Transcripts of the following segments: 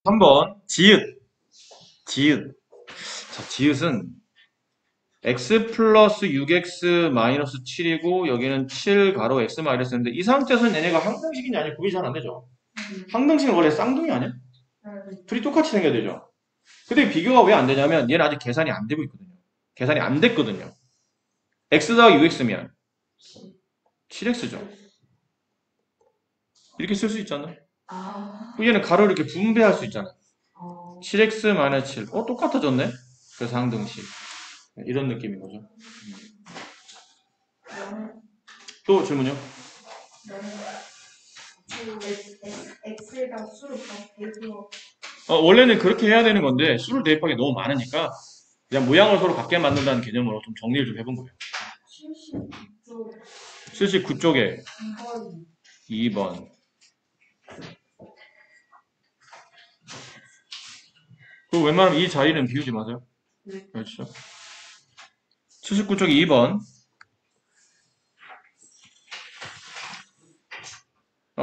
3번 지읒. 자, 지읒은 x 플러스 6x 마이너스 7이고 여기는 7 가로 x 마이너스인데 이 상태에서는 얘네가 항등식이냐 아니냐 구분이 잘 안 되죠. 항등식은 원래 쌍둥이 아니야? 둘이 똑같이 생겨야 되죠. 근데 비교가 왜 안 되냐면 얘는 아직 계산이 안 되고 있거든요. 계산이 안 됐거든요. x 더하기 6x면 7x죠. 이렇게 쓸 수 있잖아. 얘는 가로 이렇게 분배할 수 있잖아. 7x 마이너스 7. 똑같아졌네. 그래서 항등식. 이런 느낌인 거죠. 또 질문요? X에다 수를 대입해서 원래는 그렇게 해야 되는 건데 수를 대입하기 너무 많으니까 그냥 모양을 서로 같게 만든다는 개념으로 좀 정리를 좀 해본 거예요. 79쪽에 2번. 그 웬만하면 이 자리는 비우지 마세요. 그렇죠. 79쪽에 2번.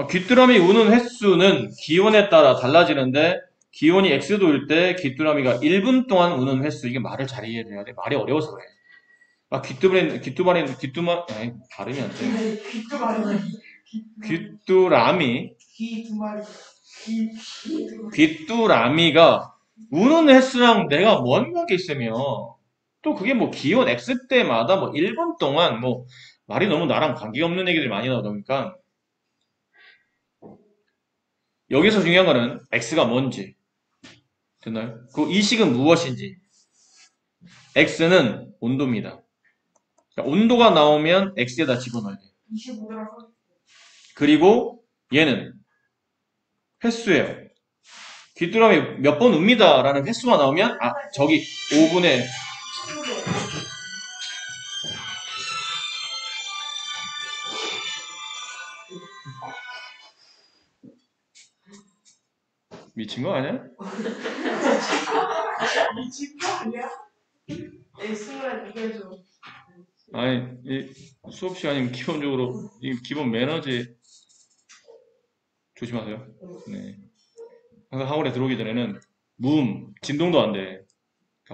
귀뚜라미 우는 횟수는 기온에 따라 달라지는데 기온이 X도일 때 귀뚜라미가 1분 동안 우는 횟수. 이게 말을 잘 이해해야 돼. 말이 어려워서 그래. 발음이 안 돼. 귀뚜라미가 우는 횟수랑 내가 뭔 관계 있으며 또 그게 뭐 기온 X 때마다 뭐 1분 동안 뭐 말이 너무 나랑 관계없는 얘기들이 많이 나오다 보니까 여기서 중요한 거는 X가 뭔지 됐나요? 그 이 식은 무엇인지. X는 온도입니다. 온도가 나오면 X에다 집어넣어야 돼요. 25도라서 그리고 얘는 횟수예요. 귀뚜라미 몇 번 웁니다 라는 횟수가 나오면 저기 5분의 미친 거 아니야? 미친 거 아니야? X만 이겨줘. 아니 이 수업 시간이면 기본적으로 이 기본 매너지 조심하세요. 네. 항상 학원에 들어오기 전에는 무음 진동도 안 돼.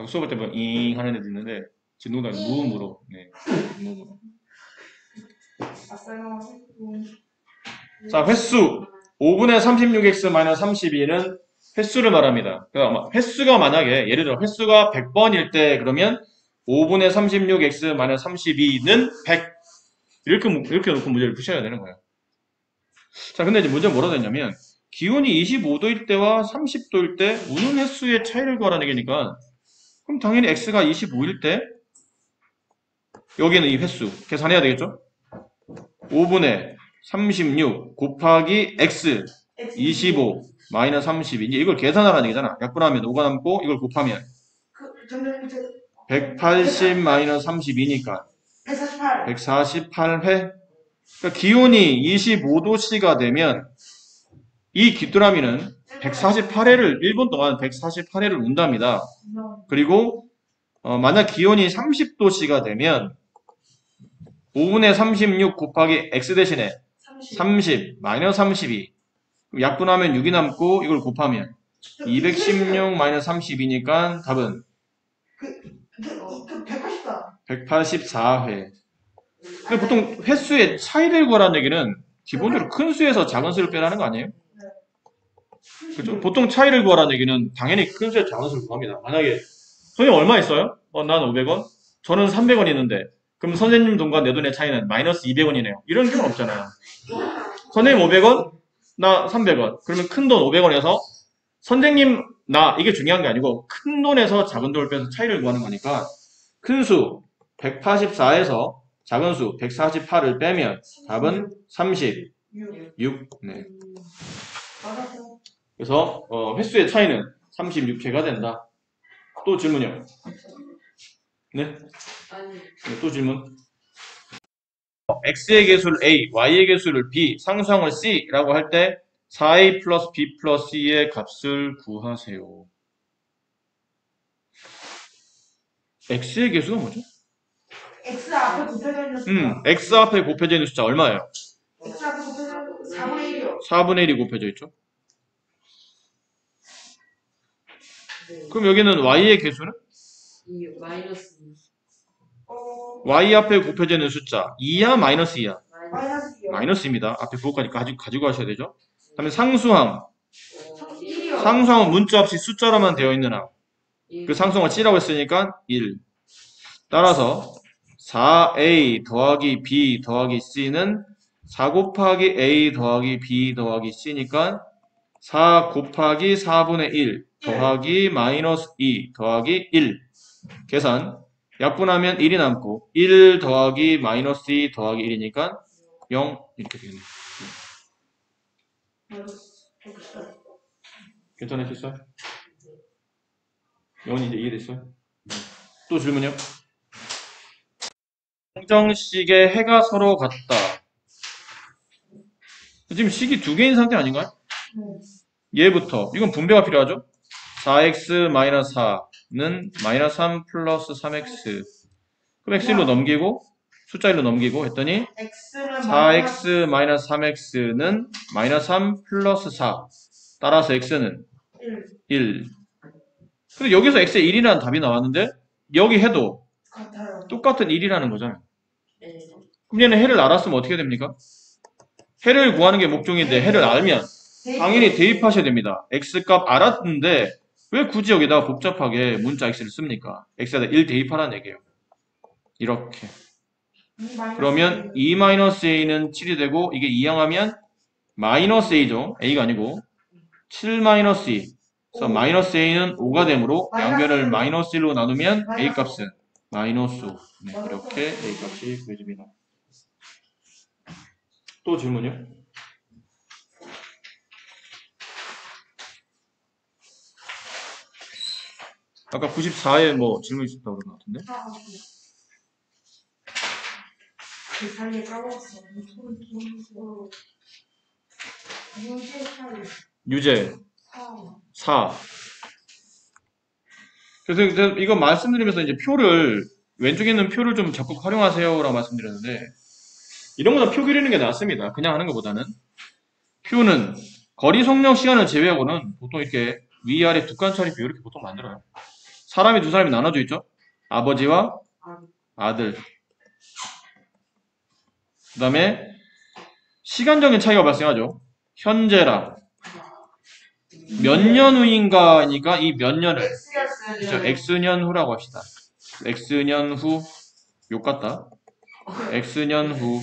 수업할 때 보면 잉 하는 애들 있는데 진동도 안 돼. 무음으로. 네. 무음으로. 자, 횟수 5분의 36x-32는 횟수를 말합니다. 그러니까 횟수가 만약에 예를 들어 횟수가 100번일 때 그러면 5분의 36x-32는 100 이렇게 놓고 문제를 푸셔야 되는 거예요. 자, 근데 이제 문제는 뭐라고 했냐면 기온이 25도일 때와 30도일 때 우는 횟수의 차이를 구하라는 얘기니까 그럼 당연히 x가 25일 때 여기는 이 횟수 계산해야 되겠죠? 5분의 36 곱하기 x 25 마이너스 32 이제 이걸 계산하라는 얘기잖아. 약분하면 5가 남고 이걸 곱하면 180 마이너스 32니까 148회. 그러니까 기온이 25도씨가 되면 이 귀뚜라미는 148회를 1분 동안 148회를 운답니다. 그리고 만약 기온이 30도씨가 되면 5분의 36 곱하기 x 대신에 30 마이너스 32 약분하면 6이 남고 이걸 곱하면 216 마이너스 32니까 답은 184회. 근데 보통 횟수의 차이를 구하라는 얘기는 기본적으로 큰 수에서 작은 수를 빼라는 거 아니에요? 그죠? 보통 차이를 구하라는 얘기는 당연히 큰 수에서 작은 수를 구합니다. 만약에 선생님 얼마 있어요? 난 500원? 저는 300원 있는데 그럼 선생님 돈과 내 돈의 차이는 마이너스 200원이네요. 이런 경우는 없잖아요. 선생님 500원? 나 300원. 그러면 큰 돈 500원에서 선생님 나 이게 중요한 게 아니고 큰 돈에서 작은 돈을 빼서 차이를 구하는 거니까 큰 수 184에서 작은 수 148을 빼면 답은 36. 네. 그래서 횟수의 차이는 36회가 된다. 또 질문이요. 네? 네, 또 질문. x의 개수를 a, y의 개수를 b, 상수항을 c라고 할 때 4a 플러스 b 플러스 c의 값을 구하세요. x의 개수가 뭐죠? X 앞에 곱해져 있는 숫자. x 앞에 곱해져 있는 숫자 얼마예요? X 앞에 곱해져 있는 4분의 1이요. 4분의 1이 곱해져 있죠. 그럼 여기는 y의 개수는? 2 마이너스 2 y 앞에 곱해져 있는 숫자 2야 마이너스 2야? 마이너스 마이너스입니다. 앞에 부호까지 가지고 가셔야 되죠. 그다음에 상수항. 1이요. 상수항은 문자 없이 숫자로만 되어 있는 항. 그 1 상수항을 C라고 했으니까 1. 따라서 4A 더하기 B 더하기 C는 4 곱하기 A 더하기 B 더하기 C니까 4 곱하기 4분의 1 더하기 마이너스 2 더하기 1. 계산. 약분하면 1이 남고 1 더하기 마이너스 2 더하기 1이니까 0 이렇게 되겠네요. 괜찮으셨어요? 영원히 이제 이해됐어요? 또 질문이요? 공정식의 해가 서로 같다. 지금 식이 두 개인 상태 아닌가요? 얘부터 이건 분배가 필요하죠? 4x-4는 마이너스 3 플러스 3x. 그럼 x1로 넘기고 숫자 1로 넘기고 했더니 X는 4x-3x는 마이너스 3 플러스 4. 따라서 x는 1 1. 근데 여기서 x에 1이라는 답이 나왔는데 여기 해도 같아요. 똑같은 1이라는 거잖아요. 네. 그럼 얘는 해를 알았으면 어떻게 됩니까? 해를 구하는 게 목적인데 해를 알면 당연히 대입하셔야 됩니다. x값 알았는데 왜 굳이 여기다가 복잡하게 문자 x를 씁니까? x에다 1 대입하라는 얘기예요. 이렇게. 그러면 2-a는 7이 되고 이게 2항하면 마이너스 a죠. a가 아니고 7-2. 그래서 마이너스 a는 5가 되므로 양변을 마이너스 1로 나누면 a 값은 마이너스 5. 네, 이렇게 a 값이 구해집니다. 또 질문이요? 아까 94에 뭐 질문 있었다고 그런 것 같은데? 그 사이에 까먹었어. 유지 사이 유제 4. 4. 그래서 이거 말씀드리면서 이제 표를 왼쪽에 있는 표를 좀 적극 활용하세요라고 말씀드렸는데 이런 거는 표 그리는 게 낫습니다. 그냥 하는 것보다는 표는 거리 속력 시간을 제외하고는 보통 이렇게 위아래 두 칸짜리 표 이렇게 보통 만들어요. 사람이 두 사람이 나눠져 있죠. 아버지와 아들. 그 다음에 시간적인 차이가 발생하죠. 현재랑 몇 년 후인가니까 이 몇 년을 그렇죠. X년 후라고 합시다. X년 후, 욕 같다. X년 후.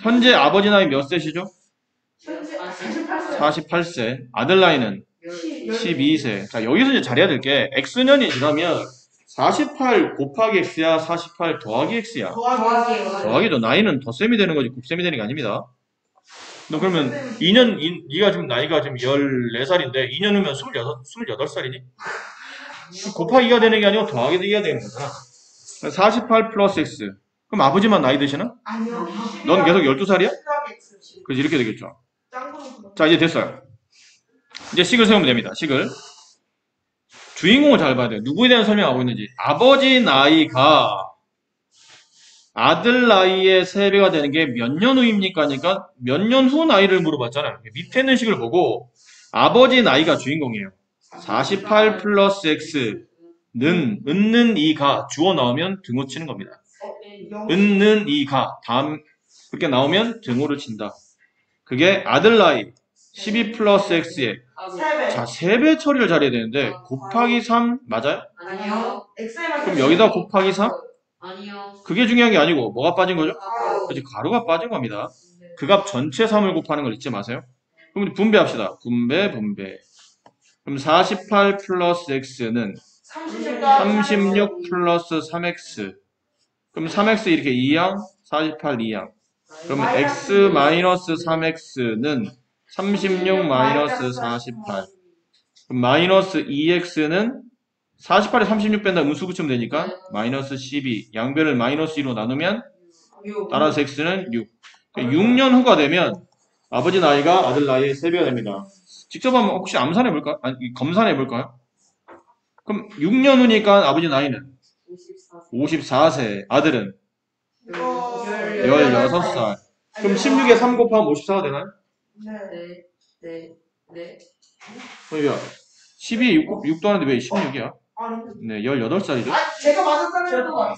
현재 아버지 나이 몇 세시죠? 48세. 아들 나이는 12세. 자, 여기서 이제 잘해야 될 게 X년이 지나면 48 곱하기 X야, 48 더하기 X야. 더하기죠. 나이는 덧셈이 되는 거지 곱셈이 되는 게 아닙니다. 너 그러면 2년, 네가 지금 나이가 지금 14살인데 2년 후면 28살이니? 곱하기가 되는 게 아니고 더하기가 되는 거잖아. 48 플러스 X. 그럼 아버지만 나이 드시나? 아니요. 넌 계속 12살이야? 그래서 이렇게 되겠죠. 자, 이제 됐어요. 이제 식을 세우면 됩니다. 식을. 주인공을 잘 봐야 돼요. 누구에 대한 설명하고 있는지. 아버지 나이가 아들 나이의 3배가 되는 게 몇 년 후입니까? 하니까 몇 년 후 나이를 물어봤잖아요. 밑에 있는 식을 보고 아버지 나이가 주인공이에요. 48 플러스 X는 은는 2가 주어 나오면 등호 치는 겁니다. 은는 2가 다음 그렇게 나오면 등호를 친다. 그게 아들 나이 12 플러스 X에 자 3배 처리를 잘해야 되는데 곱하기 3 맞아요? 아니요. 그럼 여기다 곱하기 3? 아니요. 그게 중요한 게 아니고 뭐가 빠진 거죠? 그렇지, 가루가 빠진 겁니다. 그 값 전체 3을 곱하는 걸 잊지 마세요. 그럼 분배합시다. 분배. 그럼 48 플러스 X는 36 플러스 3X. 그럼 3X 이렇게 2항, 48 2항. 그러면 X 마이너스 3X는 36 마이너스 48. 그럼 마이너스 2X는 48에 36 뺀다 음수 붙이면 되니까 마이너스 12. 양변을 마이너스 2로 나누면 따라서 X는 6. 6년 후가 되면 아버지 나이가 아들 나이의 3배가 됩니다. 직접 한번 혹시 암산해 볼까요? 아니, 검산해 볼까요? 그럼 6년 후니까 아버지 나이는 54세, 아들은 16살. 그럼 16에 3 곱하면 54가 되나요? 네. 그러니까 12에 6 더하는데 왜 16이야? 아니, 네, 18살이죠. 제가 맞았잖아요.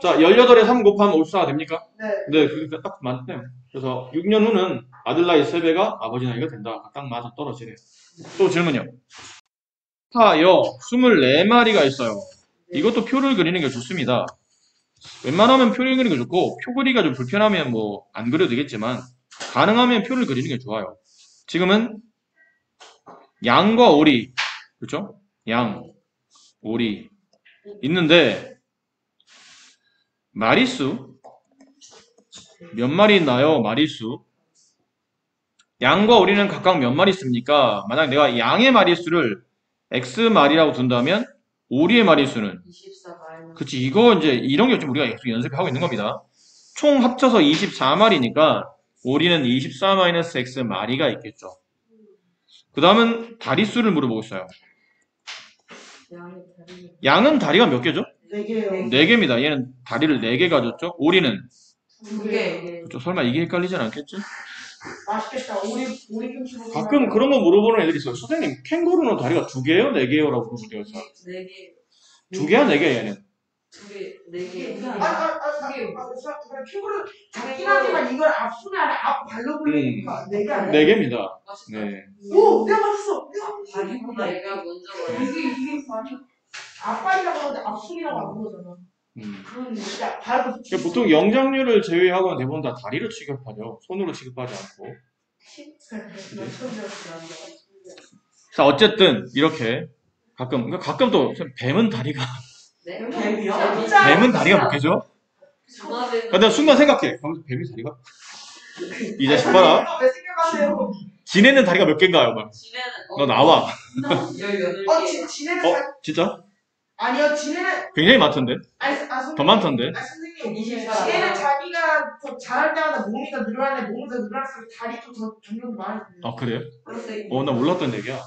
자, 18에 3 곱하면 54가 됩니까? 네. 네, 그러니까 딱 맞네요. 그래서 6년 후는 아들 나이 3배가 아버지 나이가 된다. 딱 맞아 떨어지네. 또 질문이요. 타요 24마리가 있어요. 이것도 표를 그리는 게 좋습니다. 웬만하면 표를 그리는 게 좋고, 표 그리기가 좀 불편하면 뭐 안 그려도 되겠지만, 가능하면 표를 그리는 게 좋아요. 지금은 양과 오리, 그렇죠? 양, 오리 있는데 마리수 몇 마리 있나요? 마리수 양과 오리는 각각 몇 마리 있습니까? 만약 내가 양의 마리수를 X마리라고 둔다면 오리의 마리수는 24 마이너스. 그치 이거 이제 이런 게 좀 우리가 계속 연습하고 있는 겁니다. 총 합쳐서 24마리니까 오리는 24-X마리가 있겠죠. 그 다음은 다리수를 물어보겠어요. 양이 다리. 양은 다리가 몇 개죠? 4개요. 4개입니다. 얘는 다리를 4개 가졌죠? 오리는 2개. 그쵸? 설마 이게 헷갈리진 않겠지? 맛있겠다. 오리 김치 먹으면. 가끔 그런 거 물어보는 애들이 있어요. 선생님, 캥거루는 다리가 2개예요? 4개예요? 라고 물어볼 때가 있어요. 4개. 2개야? 4개야 얘는? 2개. 4개. 핑크를 작긴 하지만 이걸 앞손에 앞 발로 굴리니까 4개 아니야? 4개입니다. 맛있다. 네. 오! 내가 맞았어! 다리보다 얘가 먼저 가요. 이게 앞발이라고 하는데 앞손이라고 안 부르잖아. 그건 진짜 발로 그러니까 보통 영장류를 제외하고는 대부분 다 다리로 취급하죠. 손으로 취급하지 않고. 자, 어쨌든 이렇게 가끔 또 뱀은 다리가 네? 뱀이요? 뱀은 다리가 몇 개죠? 전화되는. 근데 순간 생각해. 뱀이 다리가? 이 자식 봐라. 왜 생각하세요? 지네는 다리가 몇 개인가요? 막. 지네는 너 나와. 18개. 지네는 진짜? 아니요, 지네는 굉장히 많던데? 선생님. 더 많던데? 선생님, 24. 지네는 자기가 더 잘할 때마다 몸이 더 늘어나는데 몸이 더 늘어날수록 다리도 더 점점 많아져요. 아, 그래요? 그래서 나 몰랐던 얘기야.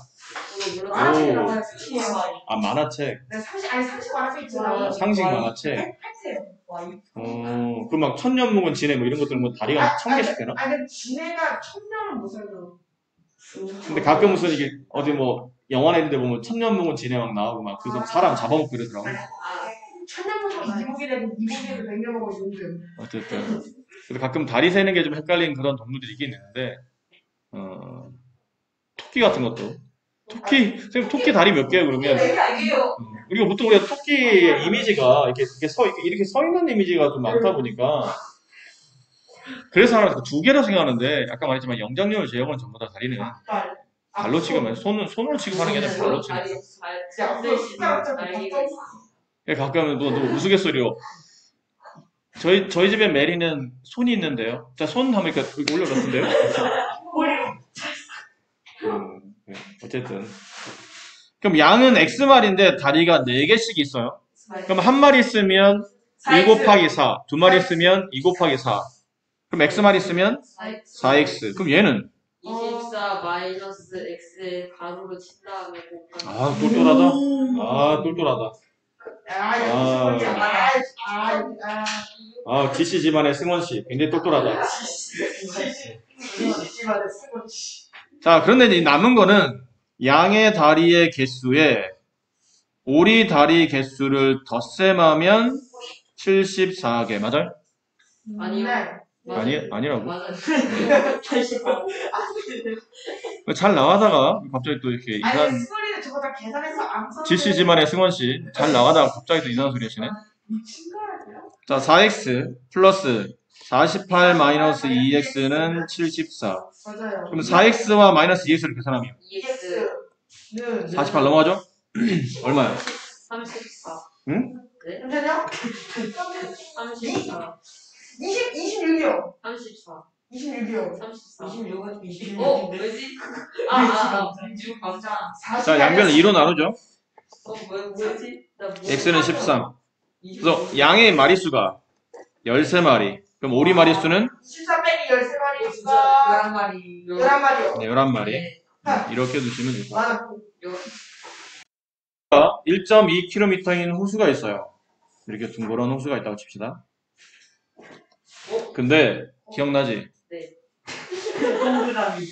이거 만화책이라고 오. 해요. 아, 만화책. 네, 상식 만화책 있잖아요. 상식 만화책. 팔세요. 그 막 천년묵은 지네 뭐 이런 것들은 뭐 다리가 1000개씩 되나? 아니, 지네가 1000년은 못 살죠. 근데 가끔 무슨 이게 어디 뭐 영화나 이런 데 보면 천년묵은 지네 막 나오고 막 그래서 사람 잡아먹고 이러더라고. 1000년 먹으면 이복이 되고 이복에도 100년 먹으면 용금. 어쨌든. 그래서 가끔 다리 세는 게 좀 헷갈리는 그런 동물들이 있긴 있는데, 토끼 같은 것도. 선생님, 토끼 다리 몇 개예요, 그러면? 우리가 토끼의 이미지가 이렇게 서 있는 이미지가 좀 많다 보니까, 그래서 하나 2개라 생각하는데, 아까 말했지만 영장류를 제외하고는 전부 다 다리는 발로 취급하면, 손으로 취급하는 게 아니라 발로 취급. 가끔 너 우스갯소리로, 저희 집에 메리는 손이 있는데요. 자, 손 하면 이렇게 올려놨는데요. 네, 어쨌든. 그럼 양은 X마리인데 다리가 4개씩 있어요. 그럼 한 마리 있으면 1 곱하기 4, 2마리 있으면 2 곱하기 4. 그럼 X마리 있으면 4X. 그럼 얘는? 24 마이너스 X에 가로로 친 다음에 곱하기. 아, 똘똘하다. 아, 똘똘하다. GC 집안의 승원씨. 굉장히 똘똘하다. 자, 그런데 이제 남은 거는 양의 다리의 개수에 오리 다리 개수를 덧셈하면 74개. 맞아요? 아니요. 아니라고? 맞아요. 잘 나가다가 갑자기 또 이렇게 아니, 수리는 저거 다 계산해서 안 써도 GC 집안의 승원씨. 잘 나가다가 갑자기 또 이상한 소리 하시네. 미친 거 아니야? 자, 4x 플러스 48 마이너스 2x는 74. 맞아요. 그럼 4x와 마이너스 2x를 계산하면 2X는 48 넘어가죠? 얼마야? 34. 응? 네? 잠시만요. 34. 26이요. 34. 26이요. 34. 26은 26. 왜지? 지금 감자. 자, 양변을 2로 나누죠? 뭐지? x는 13. 그래서 양의 마리수가 13마리. 그럼 오리 마리수는 14 빼기 13마리니까 11마리. 11마리요. 네, 11마리. 네. 이렇게 두시면 됩니다. 맞았고. 1.2km인 호수가 있어요. 이렇게 둥그런 호수가 있다고 칩시다. 근데 기억나지? 네. 동그라미.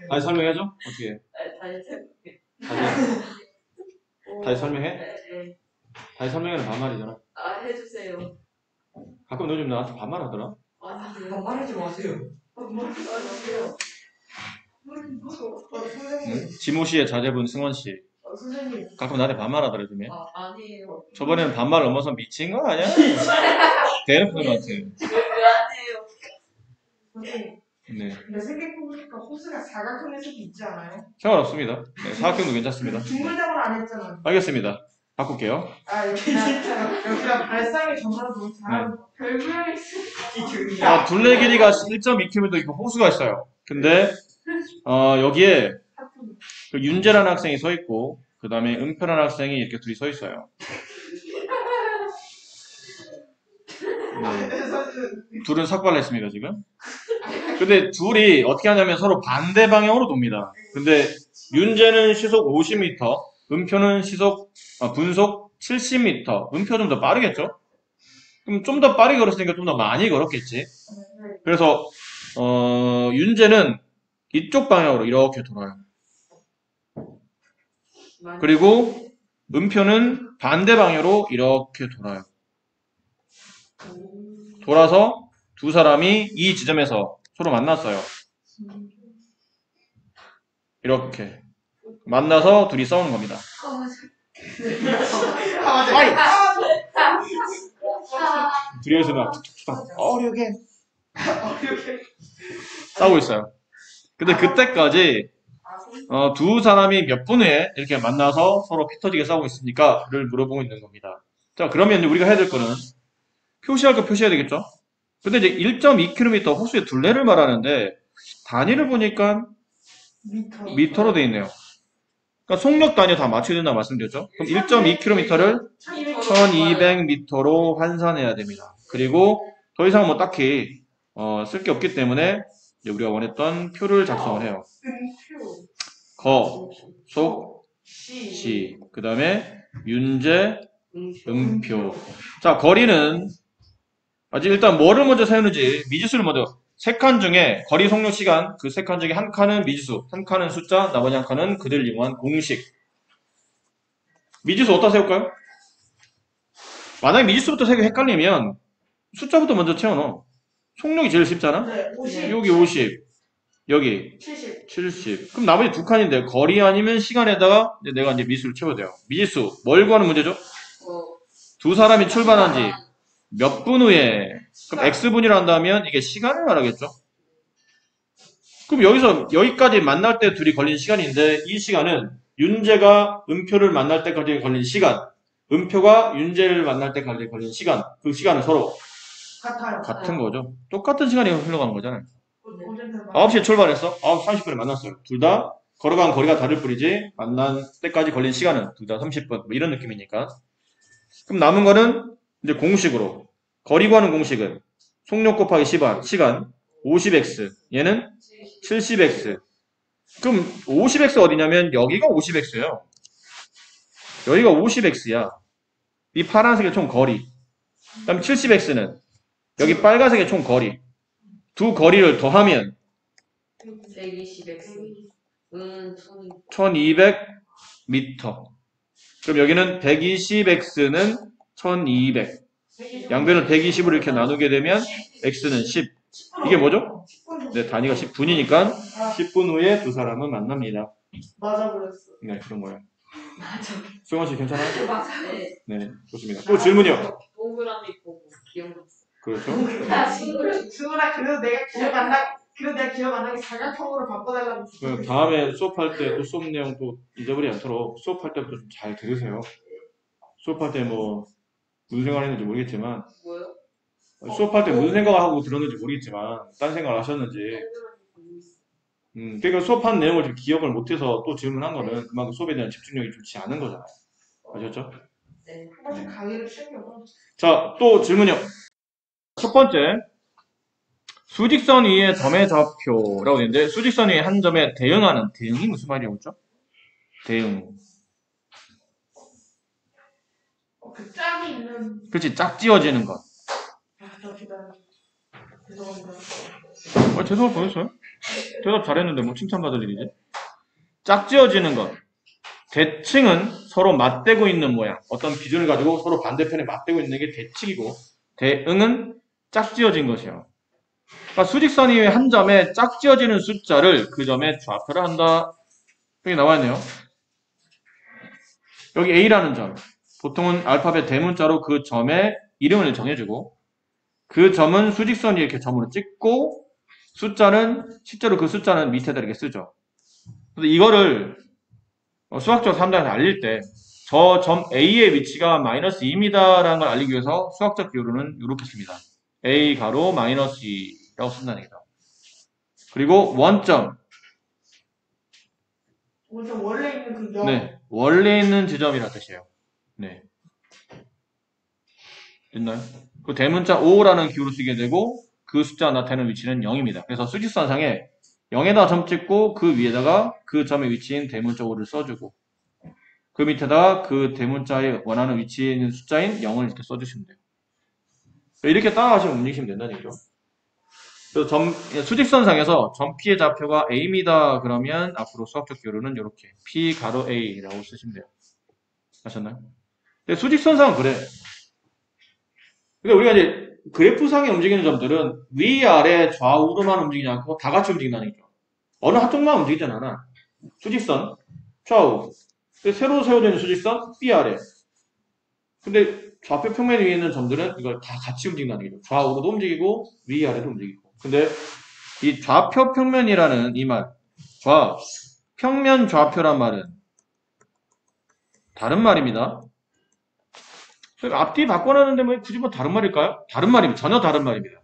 다시 설명해줘? 어떻게 해? 다시 생각해. 다시 설명해? 네. 다시 설명해는 반말이잖아. 해주세요. 가끔 너 좀 나한테 반말하더라. 아니요. 반말하지 마세요. 아니요. 선생님. 지모 씨의 자제분 승원 씨. 선생님. 가끔 나한테 반말하더라, 요즘에. 아니에요. 저번에는 반말 넘어서 미친 거 아니야? 대놓고 것 같아. 왜 아니에요? 선생님. 네. 근데 생각해보니까 호수가 사각형일 수도 있지 않아요? 상관없습니다. 네, 사각형도 괜찮습니다. 중물적으로 안 했잖아. 알겠습니다. 바꿀게요. 여기가 발상의 전문으로 너무 잘하는 별명이 자, 둘레 길이가 1.2km 있고 호수가 있어요. 근데 여기에 그 윤재라는 학생이 서 있고 그 다음에 은표라는 학생이 이렇게 둘이 서 있어요. 네. 둘은 삭발을 했습니다, 지금. 근데 둘이 어떻게 하냐면 서로 반대 방향으로 돕니다. 근데 윤재는 시속 50m, 은표는 분속 70m. 은표 좀 더 빠르겠죠? 그럼 좀 더 빠르게 걸었으니까 좀 더 많이 걸었겠지. 그래서 윤재는 이쪽 방향으로 이렇게 돌아요. 그리고 은표는 반대 방향으로 이렇게 돌아요. 돌아서 두 사람이 이 지점에서 서로 만났어요. 이렇게 만나서 둘이 싸우는 겁니다. 둘이 여기서 막 어려게 싸우고 있어요. 근데 그때까지 두 사람이 몇 분 후에 이렇게 만나서 서로 피 터지게 싸우고 있으니까를 물어보고 있는 겁니다. 자, 그러면 이제 우리가 해야 될 거는 표시할 거 표시해야 되겠죠? 근데 이제 1.2km 호수의 둘레를 말하는데 단위를 보니까 미터로 돼 있네요. 그러니까 속력 단위 다 맞춰야 된다고 말씀드렸죠? 그럼 1.2km를 1200m로 환산해야 됩니다. 그리고 더 이상 뭐 딱히 쓸 게 없기 때문에 이제 우리가 원했던 표를 작성을 해요. 거, 속, 시, 그 다음에 윤재, 음표. 자, 거리는 아직 일단 뭐를 먼저 세우는지 미지수를 먼저 세 칸 중에 거리 속력 시간 그 세 칸 중에 한 칸은 미지수, 한 칸은 숫자, 나머지 한 칸은 그들 이용한 공식. 미지수 어디다 세울까요? 만약에 미지수부터 세고 헷갈리면 숫자부터 먼저 채워넣어. 속력이 제일 쉽잖아? 네, 50. 여기 50, 여기 70. 그럼 나머지 두 칸인데 거리 아니면 시간에다가 이제 내가 이제 미수를 채워야 돼요. 미지수 뭘 구하는 문제죠? 두 사람이 출발한 지 몇 분 후에 그럼 x분이라 한다면 이게 시간을 말하겠죠? 그럼 여기서 여기까지 만날 때 둘이 걸린 시간인데 이 시간은 윤재가 은표를 만날 때까지 걸린 시간, 은표가 윤재를 만날 때까지 걸린 시간, 그 시간은 서로 같은 거죠. 똑같은 시간이 흘러가는 거잖아요. 9시에 출발했어. 9시 30분에 만났어요. 둘 다 걸어간 거리가 다를 뿐이지 만난 때까지 걸린 시간은 둘 다 30분 뭐 이런 느낌이니까. 그럼 남은 거는 이제 공식으로 거리 구하는 공식은 속력 곱하기 시간 50x 얘는 70x. 그럼 50x 어디냐면 여기가 50x예요. 여기가 50x야. 이 파란색의 총 거리. 그다음 70x는 여기 빨간색의 총 거리. 두 거리를 더하면 120x. 1200m. 그럼 여기는 120x는 1200. 양변을 120으로 이렇게 나누게 되면 x는 10. 이게 뭐죠? 네, 단위가 10분이니까 10분 후에 두 사람은 만납니다. 맞아 그랬어. 네, 그런 거예요. 맞아. 수영아 씨 괜찮아요? 네. 네, 좋습니다. 또 질문이요. 동그라미 보고 기억났어. 그렇죠. 승훈아 그래도 내가 기억 안 나게 사각형으로 바꿔달라고. 다음에 수업할 때 또 수업 내용 또 잊어버리지 않도록 수업할 때부터 좀 잘 들으세요. 수업할 때 뭐 무슨 생각을 했는지 모르겠지만 뭐요? 수업할 때 무슨 생각을 하고 들었는지 모르겠지만 딴 생각을 하셨는지 그러니까 수업한 내용을 좀 기억을 못해서 또 질문한 거는 그만큼 수업에 대한 집중력이 좋지 않은 거잖아요. 아셨죠? 네. 한 번씩 강의를 챙겨봐. 자, 또 질문이요. 첫 번째 수직선 위의 점의 좌표라고 되어 있는데 수직선 위의 한 점에 대응하는 대응이 무슨 말이었죠? 대응. 그 짝이 있는. 그렇지, 짝지어지는 것. 저 기다려. 죄송합니다. 제대로 보였어요? 대답 잘했는데 뭐 칭찬받을 일이지? 짝지어지는 것. 대칭은 서로 맞대고 있는 모양. 어떤 기준을 가지고 서로 반대편에 맞대고 있는 게 대칭이고, 대응은 짝지어진 것이요. 그러니까 수직선 이외 한 점에 짝지어지는 숫자를 그 점에 좌표를 한다. 여기 나와 있네요. 여기 A라는 점. 보통은 알파벳 대문자로 그 점의 이름을 정해주고, 그 점은 수직선 이렇게 점으로 찍고, 실제로 그 숫자는 밑에다 이렇게 쓰죠. 그래서 이거를 수학적 3단에서 알릴 때, 저 점 A의 위치가 마이너스 2입니다라는 걸 알리기 위해서 수학적 기호로는 이렇게 씁니다. A 가로 마이너스 2라고 쓴다는 얘기죠. 그리고 원점. 원래 있는 그 점. 네. 원래 있는 지점이라 뜻이에요. 네. 됐나요? 그 대문자 5라는 기호로 쓰게 되고, 그 숫자가 나타내는 위치는 0입니다. 그래서 수직선상에 0에다 점 찍고, 그 위에다가 그 점의 위치인 대문자 5를 써주고, 그 밑에다가 그 대문자의 원하는 위치에 있는 숫자인 0을 이렇게 써주시면 돼요. 이렇게 따라가시면 움직이시면 된다는 얘기죠. 그래서 수직선상에서 점 P의 좌표가 A입니다. 그러면 앞으로 수학적 기호로는 이렇게 P 가로 A라고 쓰시면 돼요. 아셨나요? 근데 수직선상은 그래. 그러니까 우리가 이제 그래프상에 움직이는 점들은 위아래 좌우로만 움직이지 않고 다 같이 움직인다는 얘기죠. 어느 한쪽만 움직이진 않아. 수직선, 좌우. 새로 세워져 있는 수직선, B아래. 근데 좌표 평면 위에 있는 점들은 이걸 다 같이 움직인다는 얘기죠. 좌우로도 움직이고 위아래도 움직이고. 근데 이 좌표 평면이라는 이 말, 평면 좌표란 말은 다른 말입니다. 앞뒤 바꿔놨는데 뭐 굳이 뭐 다른 말일까요? 다른 말입니다. 전혀 다른 말입니다.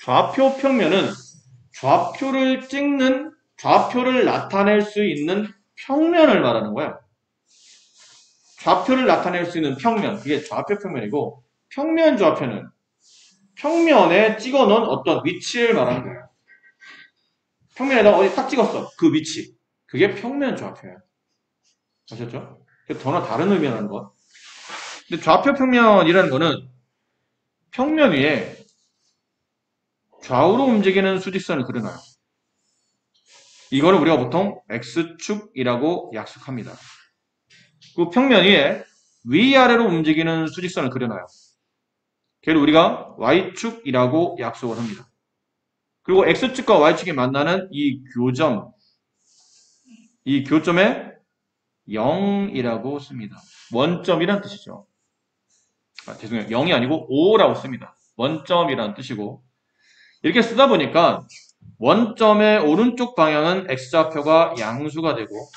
좌표 평면은 좌표를 나타낼 수 있는 평면을 말하는 거야. 좌표를 나타낼 수 있는 평면, 그게 좌표 평면이고, 평면 좌표는 평면에 찍어 놓은 어떤 위치를 말하는 거야. 평면에다 어디 딱 찍었어. 그 위치. 그게 평면 좌표야. 아셨죠? 전혀 다른 의미라는 거. 근데 좌표 평면이라는 거는 평면 위에 좌우로 움직이는 수직선을 그려놔요. 이거를 우리가 보통 X축이라고 약속합니다. 그 평면 위에 위아래로 움직이는 수직선을 그려놔요. 걔를 우리가 Y축이라고 약속을 합니다. 그리고 X축과 Y축이 만나는 이 교점에 0이라고 씁니다. 원점이란 뜻이죠. 죄송해요. 0이 아니고 5라고 씁니다. 원점이란 뜻이고, 이렇게 쓰다 보니까 원점의 오른쪽 방향은 X좌표가 양수가 되고,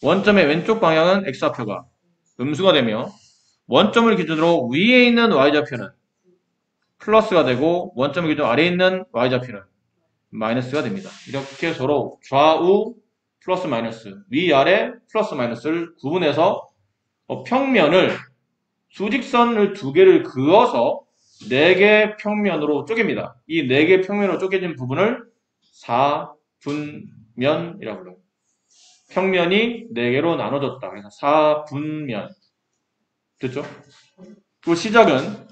원점의 왼쪽 방향은 X좌표가 음수가 되며, 원점을 기준으로 위에 있는 Y좌표는 플러스가 되고, 원점을 기준으로 아래에 있는 Y좌표는 마이너스가 됩니다. 이렇게 서로 좌우 플러스 마이너스, 위아래 플러스 마이너스를 구분해서 평면을, 수직선을 두 개를 그어서 4개 평면으로 쪼갭니다. 이 4개 평면으로 쪼개진 부분을 4분면이라고 불러요. 평면이 4개로 나눠졌다. 그래서 4분면. 됐죠? 그 시작은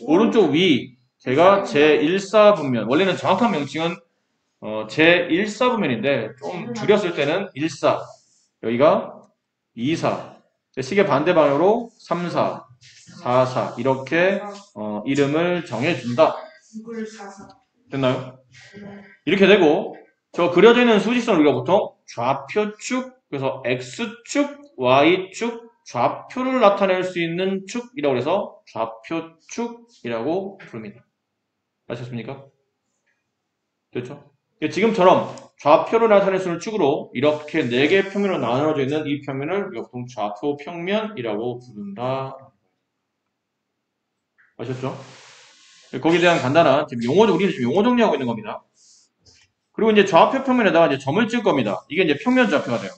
오른쪽 위, 제가 제1사분면. 원래는 정확한 명칭은 제1사분면인데 좀 줄였을 때는 1사. 여기가 2사. 시계 반대 방향으로 3사, 4사. 이렇게 이름을 정해준다. 됐나요? 이렇게 되고, 저 그려져 있는 수직선을 우리가 보통 좌표축, 그래서 X축, Y축, 좌표를 나타낼 수 있는 축이라고 해서 좌표축이라고 부릅니다. 아셨습니까? 됐죠? 지금처럼 좌표를 나타낼 수 있는 축으로 이렇게 4개의 평면으로 나눠져 있는 이 평면을 우리가 보통 좌표 평면이라고 부른다. 아셨죠? 거기에 대한 간단한 우리는 지금 용어 정리하고 있는 겁니다. 그리고 이제 좌표 평면에다가 이제 점을 찍을 겁니다. 이게 이제 평면 좌표가 돼요.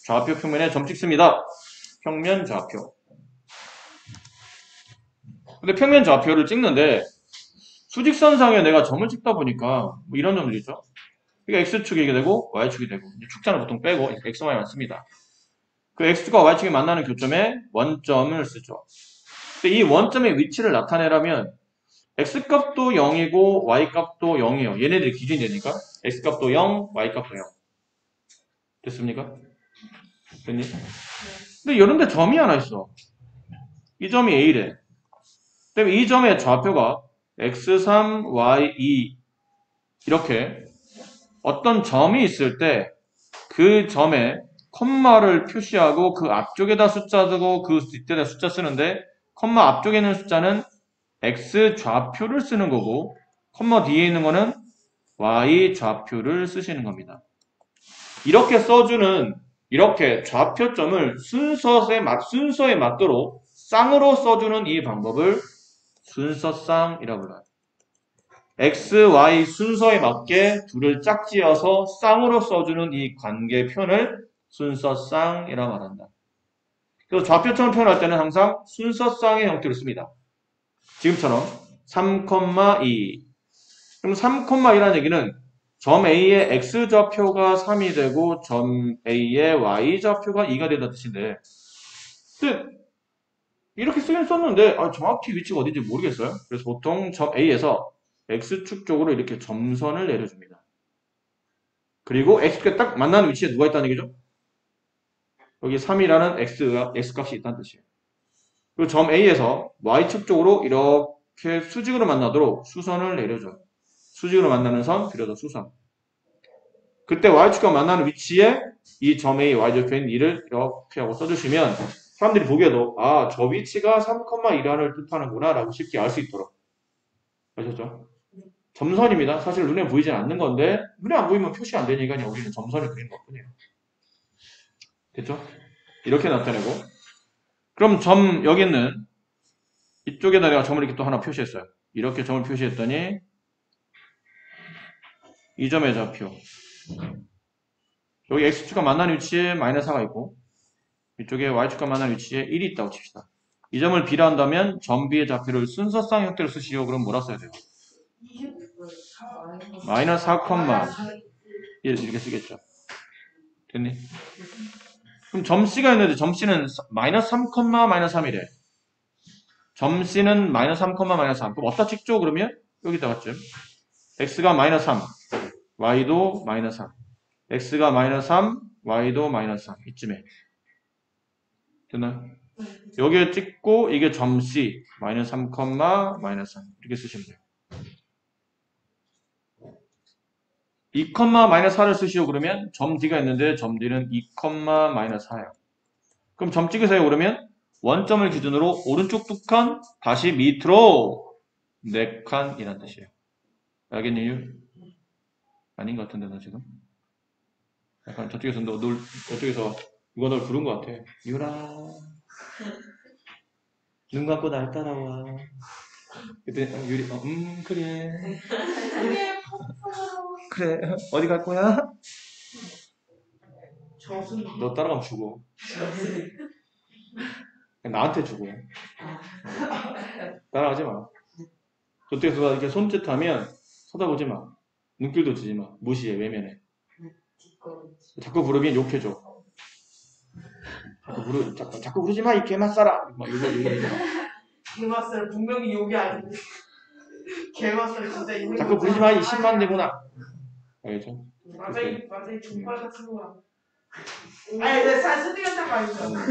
좌표 평면에 점 찍습니다. 평면 좌표. 근데 평면 좌표를 찍는데 수직선상에 내가 점을 찍다 보니까 뭐 이런 점들이 있죠. 그러니까 X축이 되고 Y축이 되고, 축자는 보통 빼고 X, Y만 씁니다. 그 X축과 Y축이 만나는 교점에 원점을 쓰죠. 근데 이 원점의 위치를 나타내려면 x값도 0이고 y값도 0이에요. 얘네들이 기준이 되니까 x값도 0, y값도 0. 됐습니까? 됐니? 근데 이런데 점이 하나 있어. 이 점이 a래. 그다음에 이 점의 좌표가 x3, y2 이렇게 어떤 점이 있을 때 그 점에 콤마를 표시하고 그 앞쪽에다 숫자 쓰고 그 뒷에다 숫자 쓰는데 콤마 앞쪽에 있는 숫자는 x 좌표를 쓰는 거고 콤마 뒤에 있는 거는 y 좌표를 쓰시는 겁니다. 이렇게 써주는 이렇게 좌표점을 순서에 맞도록 쌍으로 써주는 이 방법을 순서쌍이라고 불러요. x, y 순서에 맞게 둘을 짝지어서 쌍으로 써주는 이 관계편을 순서쌍이라고 말한다. 그래서 좌표점 표현할 때는 항상 순서쌍의 형태를 씁니다. 지금처럼 3,2 그럼 3,2라는 얘기는 점 A의 x좌표가 3이 되고 점 A의 y좌표가 2가 된다는 뜻인데 근데 이렇게 쓰긴 썼는데 정확히 위치가 어딘지 모르겠어요. 그래서 보통 점 A에서 x축 쪽으로 이렇게 점선을 내려줍니다. 그리고 x축에 딱 만나는 위치에 누가 있다는 얘기죠? 여기 3이라는 x값이 있다는 뜻이에요. 그리고 점 A에서 y축 쪽으로 이렇게 수직으로 만나도록 수선을 내려줘요. 수직으로 만나는 선, 그려서 수선. 그때 y축과 만나는 위치에 이 점 A, y좌표인 2를 이렇게 하고 써주시면 사람들이 보기에도 저 위치가 3,1을 뜻하는구나 라고 쉽게 알 수 있도록. 아셨죠? 점선입니다. 사실 눈에 보이진 않는 건데 눈에 안 보이면 표시 안 되니까 그냥 우리는 점선을 그리는 것뿐이에요. 됐죠? 이렇게 나타내고 그럼 점 여기 있는 이쪽에다 내가 점을 이렇게 또 하나 표시했어요. 이렇게 점을 표시했더니 이 점의 좌표 여기 x축과 만나는 위치에 마이너스 4가 있고 이쪽에 y축과 만나는 위치에 1이 있다고 칩시다. 이 점을 B라 한다면 점 B의 좌표를 순서쌍 형태로 쓰시오. 그럼 뭐라 써야 돼요? 마이너스 4,1 이렇게 쓰겠죠. 됐니? 그럼 점 C가 있는데 점 C는 마이너스 3, 마이너스 3이래. 점 C는 마이너스 3, 마이너스 3. 그럼 어디다 찍죠? 그러면 여기다가 쯤. x가 마이너스 3, y도 마이너스 3. x가 마이너스 3, y도 마이너스 3. 이쯤에. 됐나요? 여기에 찍고 이게 점 C 마이너스 3, 마이너스 3 이렇게 쓰시면 돼요. 2, 마이너스 4를 쓰시오 그러면 점 D가 있는데 점 D는 2, 마이너스 4예요. 그럼 점 찍으세요 그러면 원점을 기준으로 오른쪽 2칸 다시 밑으로 4칸이라는 뜻이에요. 알겠니? 유? 아닌 것 같은데 너 지금? 약간 저쪽에서 저쪽에서 누가 널 부른 것 같아. 유라 눈 감고 날 따라와. 그때 유리 그래 그래 어디 갈 거야? 너 따라가면 죽어. 나한테 죽어. 따라가지 마. 저쪽에서 이렇게 손짓하면 쳐다보지 마. 눈길도 주지 마. 무시해. 외면해. 자꾸 부르면 욕해줘. 자꾸 부르지 마. 이 개맛살아. 막 이거. 개맛살 분명히 욕이 아닌데. 개맛살 진짜 있는 거. 자꾸 부르지 마. 이 10만 내구나. 알겠죠? 완전히 족발 같은 거야. 아니 내 사실 같은 거 아니잖아.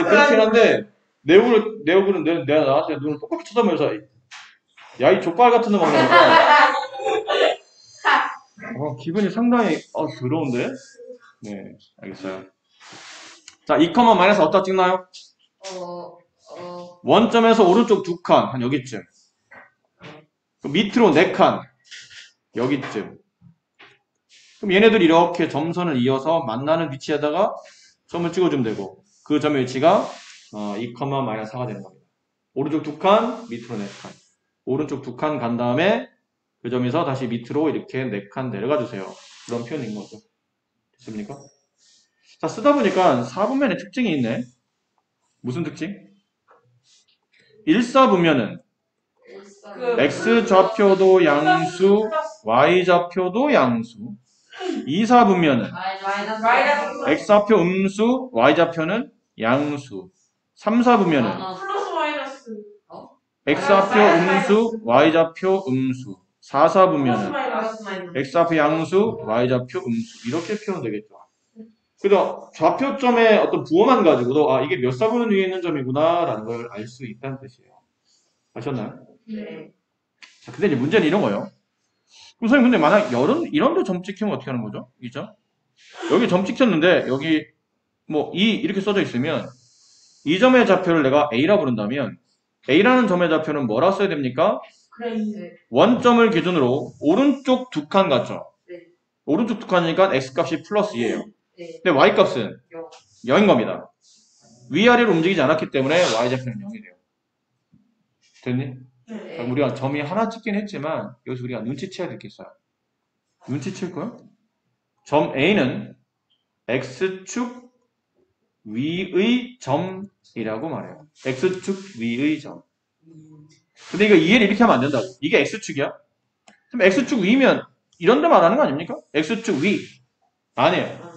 그렇긴 한데 내 얼굴은 내가 나한테 눈을 똑같이 쳐다보면서 야 이 족발 같은 놈 먹으니까 기분이 상당히 더러운데? 네 알겠어요. 자 2, 마이너스 어디다 찍나요? 원점에서 오른쪽 2칸 한 여기쯤 밑으로 4칸 여기쯤. 그럼 얘네들 이렇게 점선을 이어서 만나는 위치에다가 점을 찍어주면 되고 그 점의 위치가 2, 마이너스 4가 되는 겁니다. 오른쪽 2칸, 밑으로 4칸. 오른쪽 2칸 간 다음에 그 점에서 다시 밑으로 이렇게 4칸 내려가 주세요. 그런 표현인 거죠. 됐습니까? 자, 쓰다 보니까 4분면의 특징이 있네. 무슨 특징? 1사분면은 x좌표도 양수, y좌표도 양수. 2사분면은 x좌표 음수, y좌표는 양수. 3사분면은 플러스 마이너스. x좌표 음수, y좌표 음수. 4, 4분면은 플러스 마이너스. x좌표 양수, y좌표 음수. 이렇게 표현 되겠죠. 그래서 좌표점의 어떤 부호만 가지고도 아 이게 몇 사분의 위에 있는 점이구나 라는 걸 알 수 있다는 뜻이에요. 아셨나요? 네. 자, 근데 이제 문제는 이런 거예요. 그럼 선생님 근데 만약 이런 데 점 찍히면 어떻게 하는 거죠? 이 점? 여기 점 찍혔는데 여기 뭐 2 이렇게 써져 있으면 이 점의 좌표를 내가 A라 부른다면 A라는 점의 좌표는 뭐라 써야 됩니까? 그래. 네. 원점을 기준으로 오른쪽 두 칸 같죠? 네. 오른쪽 두 칸이니까 X값이 플러스 2예요. 네. 근데 Y값은 영. 0인 겁니다. 위아래로 움직이지 않았기 때문에 Y좌표는 0이 돼요. 됐니? 네. 자, 우리가 점이 하나 찍긴 했지만 여기서 우리가 눈치채야 될 게 있어요. 눈치챌 거요? 점 A는 X축 위의 점이라고 말해요. X축 위의 점. 근데 이거 이해를 이렇게 하면 안 된다고. 이게 X축이야? 그럼 X축 위면 이런 데 말하는 거 아닙니까? X축 위. 아니에요.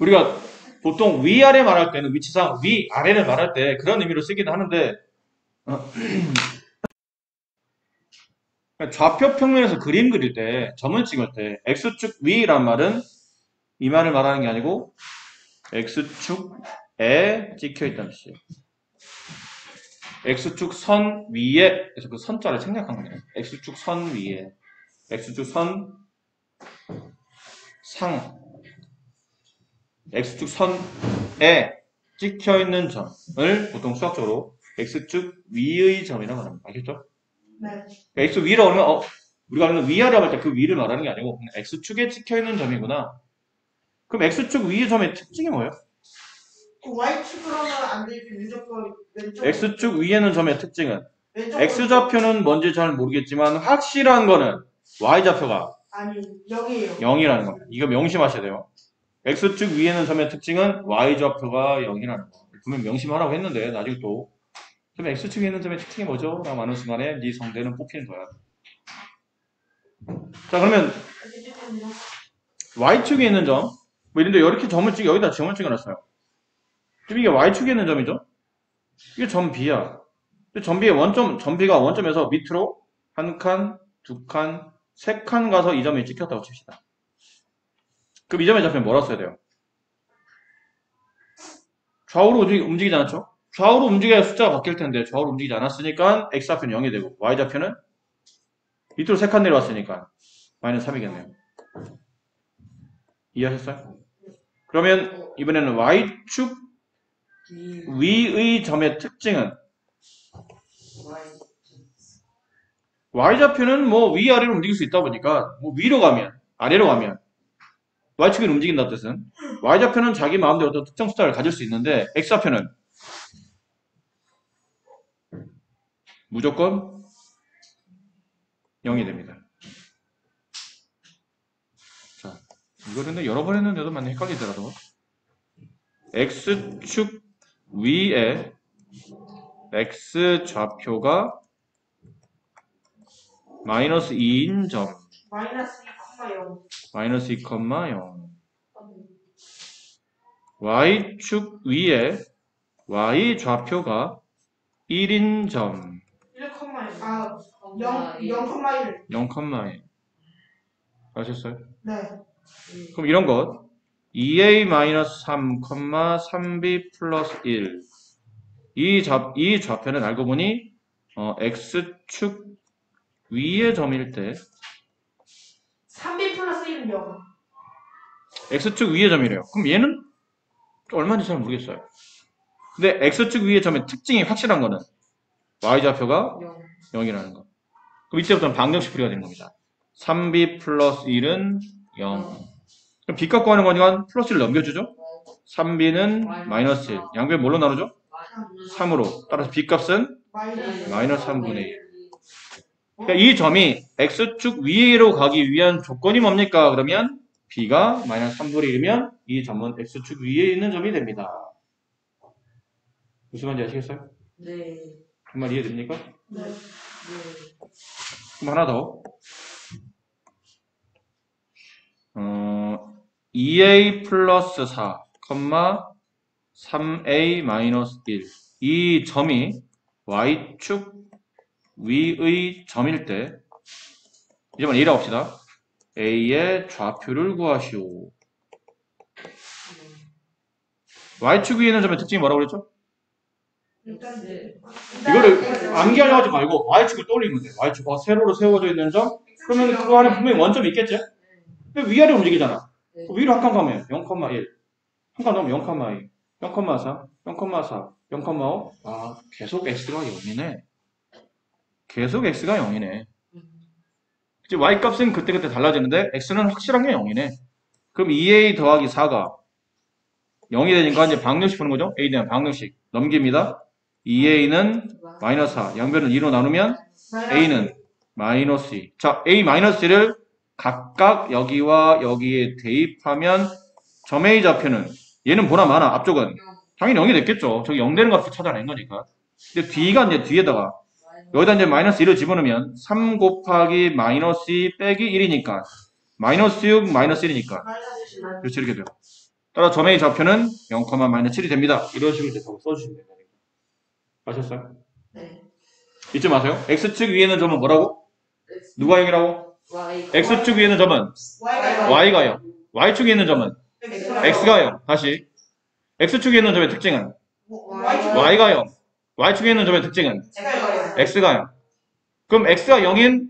우리가 보통 위아래 말할 때는 위치상 위아래를 말할 때 그런 의미로 쓰기도 하는데 좌표 평면에서 그림 그릴 때 점을 찍을 때 X축 위란 말은 이 말을 말하는 게 아니고 X축에 찍혀있다는 뜻이에요. X축 선 위에 그래서 그 선자를 생략한 거예요. X축 선 위에 X축 선 상 X축 선에 찍혀있는 점을 보통 수학적으로 X축 위의 점이라고 합니다. 아시겠죠? 네. 그러니까 X 위라고 하면 우리가 하는 위아래라고 할 때 그 위를 말하는 게 아니고 그냥 X축에 찍혀있는 점이구나. 그럼 X축 위의 점의 특징이 뭐예요? Y축으로 하면 안 되지. 무조건 왼쪽. X축 위에 있는 점의 특징은 왼쪽. X좌표는 뭔지 잘 모르겠지만 확실한 거는 Y좌표가 아니, 0이에요. 0이라는 겁니다. 이거 명심하셔야 돼요. X축 위에 있는 점의 특징은 Y좌표가 0이라는 거. 분명 명심하라고 했는데 나중에 또 그럼 X축에 있는 점의 특징이 뭐죠? 라고 하는 순간에 네 성대는 뽑히는 거야. 자 그러면 Y축에 있는 점 뭐 이런데 이렇게 점을 여기다 점을 찍어놨어요. 그럼 이게 Y축에 있는 점이죠? 이게 점 B야. 점 B의 점 B가 원점에서 밑으로 한 칸, 두 칸, 세 칸 가서 이 점이 찍혔다고 칩시다. 그럼 이 점의 좌표는 뭐라 써야 돼요? 좌우로 움직이지 않았죠? 좌우로 움직여야 숫자가 바뀔 텐데 좌우로 움직이지 않았으니까 X좌표는 0이 되고 Y좌표는 밑으로 3칸 내려왔으니까 마이너스 3이겠네요. 이해하셨어요? 그러면 이번에는 Y축 위의 점의 특징은 Y좌표는 뭐 위아래로 움직일 수 있다 보니까 뭐 위로 가면 아래로 가면 Y축이 움직인다는 뜻은 Y좌표는 자기 마음대로 어떤 특정 숫자를 가질 수 있는데 X좌표는 무조건 0이 됩니다. 자, 이거는 여러 번 했는데도 많이 헷갈리더라도 X축 위에 X좌표가 마이너스 2인 점 마이너스 2,0. 마이너스 2,0 Y축 위에 Y좌표가 1인 점 1,1. 아, 0,1. 0,1 아셨어요? 네. 그럼 이런 것 2a-3, 3b 플러스 1 이 좌표는 알고 보니 X축 위의 점일 때 3b 플러스 1은 0. X축 위의 점이래요. 그럼 얘는 얼마인지 잘 모르겠어요. 근데 X축 위의 점의 특징이 확실한 거는 Y좌표가 0이라는 거. 그럼 이때부터는 방정식 풀이가 되는 겁니다. 3b 플러스 1은 0. 그럼 b 값 구하는 거니까 플러스 1을 넘겨주죠? 3b는 마이너스 1. 양변 뭘로 나누죠? 3으로. 따라서 b 값은 마이너스 3분의 1. 그러니까 이 점이 X축 위로 가기 위한 조건이 뭡니까? 그러면 b가 마이너스 3분의 1이면 이 점은 X축 위에 있는 점이 됩니다. 무슨 말인지 아시겠어요? 네. 정말 이해됩니까? 네. 그럼 하나 더. 2a 플러스 4, 3a 마이너스 1. 이 점이 y축 위의 점일 때 이제만 A라고 합시다. A의 좌표를 구하시오. y축 위에 있는 점의 특징이 뭐라고 그랬죠? 이거를 암기하려 하지 말고 y축을 떠올리면 돼요. y축, 세로로 세워져 있는 점? 그러면 그 안에 분명히 원점이 있겠지? 근데 위아래 움직이잖아. 네. 위로 한 칸 가면 0,1, 한 칸 넘으면 0,2, 0,3, 0,4, 0,5. 아, 계속 x가 0이네. 계속 x가 0이네. 이제 y 값은 그때그때 달라지는데 x는 확실한 게 0이네. 그럼 2a 더하기 4가 0이 되니까 이제 방정식 푸는 거죠? a에 대한 방정식 넘깁니다. 2a는 마이너스 4, 양변을 2로 나누면 a는 마이너스 2. 자, a 마이너스 1을 각각 여기와 여기에 대입하면 점 a 좌표는 얘는 보나 마나 앞쪽은 당연히 0이 됐겠죠. 저기 0 되는 값을 찾아낸 거니까. 근데 뒤가 이제 뒤에다가 여기다 이제 마이너스 1을 집어넣으면 3 곱하기 마이너스 2 빼기 1이니까 마이너스 6 마이너스 1이니까 그렇지 이렇게 돼요. 따라 점 A 좌표는 0, 마이너스 7이 됩니다. 이런 식으로 이제 써주시면 됩니다. 아셨어요? 네. 잊지 마세요. X축 위에는 점은 뭐라고? 누가 0이라고? X축 위에는 점은 Y가 0. Y축 위에 있는 점은 X가 0. 다시 X축 위에 있는 점의 특징은 Y가 0. Y축에 있는 점의 특징은 X가 0. 그럼 X가 0인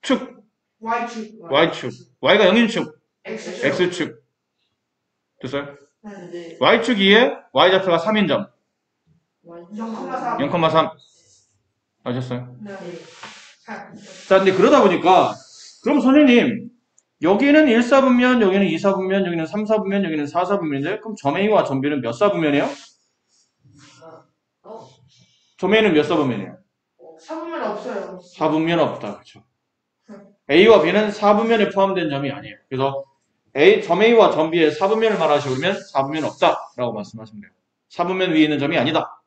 축 Y축, Y가 0인 축 X축. 됐어요? 네. Y축 2에 Y좌표가 3인 점 0,3. 아셨어요? 자, 근데 그러다 보니까 그럼 선생님 여기는 1, 4분면, 여기는 2, 4분면, 여기는 3, 4분면, 여기는 4, 4분면인데 그럼 점 A와 점 B는 몇 4분면이에요? 점 A는 몇 4분면이에요? 4분면 없어요. 4분면 없다. 그렇죠. A와 B는 4분면에 포함된 점이 아니에요. 그래서 점 A와 점 B의 4분면을 말하시고 그러면 4분면 없다라고 말씀하시면 돼요. 4분면 위에 있는 점이 아니다.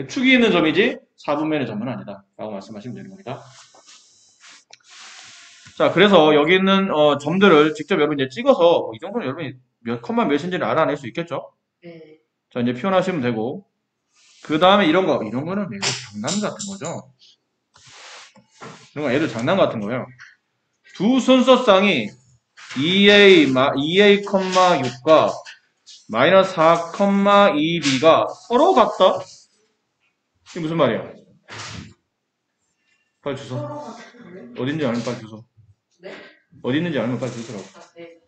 축 위에 있는 점이지 4분면의 점은 아니다. 라고 말씀하시면 되는 겁니다. 자, 그래서 여기 있는 점들을 직접 여러분 이제 찍어서 이 정도는 여러분이 몇 컴마 몇인지를 알아낼 수 있겠죠? 네. 자, 이제 표현하시면 되고 그 다음에 이런 거는 애들 장난 같은 거죠. 이런 거 애들 장난 같은 거예요. 두 순서쌍이 2a,6과 마이너스 4,2b가 서로 같다? 이게 무슨 말이야? 빨리 주소. 어딘지 알면 빨리 주소. 네? 어디 있는지 알면 빨리 주소라고. 네.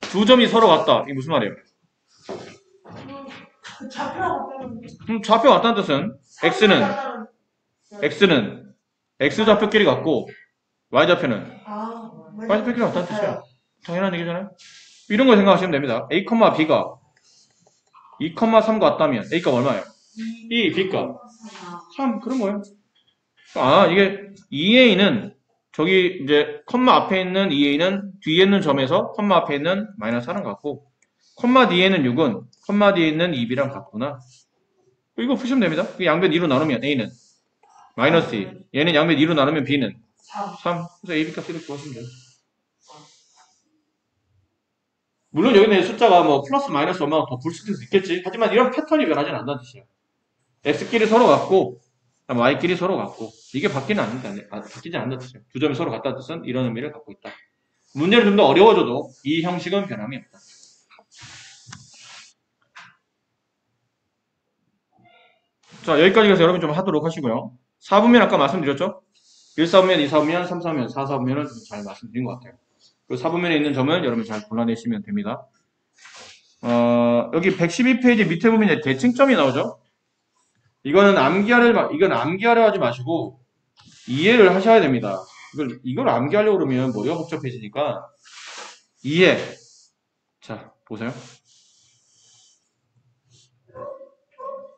두 점이 서로 같다. 이게 무슨 말이에요? 좌표 같다는 뜻은 x는 x 좌표끼리 같고 y 좌표는 y 좌표끼리 같다는 뜻이에요. 당연한 얘기잖아요. 이런 거 생각하시면 됩니다. a, b가 2,3 같다면 a값 얼마예요? 2, b값 3 그런 거예요. 아, 이게 2a는 저기 이제 컴마 앞에 있는 2a는 뒤에 있는 점에서 컴마 앞에 있는 마이너스 4랑 같고 컴마 뒤에는 6은 컴마 뒤에 있는 2b랑 같구나. 이거 푸시면 됩니다. 양변 2로 나누면 a는 마이너스 2, 얘는 양변 2로 나누면 b는 3. 그래서 a, b 값 이렇게 구하시면 돼요. 물론 여기는 숫자가 뭐 플러스 마이너스 얼마나 더 불 수도 있겠지. 하지만 이런 패턴이 변하지는 않는다는 뜻이에요. x끼리 서로 같고 y끼리 서로 같고 이게 바뀌지 않는다는 뜻이에요. 두 점이 서로 같다는 뜻은 이런 의미를 갖고 있다. 문제를 좀 더 어려워져도 이 형식은 변함이 없다. 자, 여기까지 해서 여러분 좀 하도록 하시고요. 4분면 아까 말씀드렸죠? 1, 4분면, 2, 4분면, 3, 4분면, 4, 4분면은 잘 말씀드린 것 같아요. 그 4분면에 있는 점을 여러분 잘 골라내시면 됩니다. 여기 112페이지 밑에 보면 이제 대칭점이 나오죠? 이건 암기하려 하지 마시고 이해를 하셔야 됩니다. 이걸 암기하려고 그러면 머리가 복잡해지니까 이해. 자, 보세요.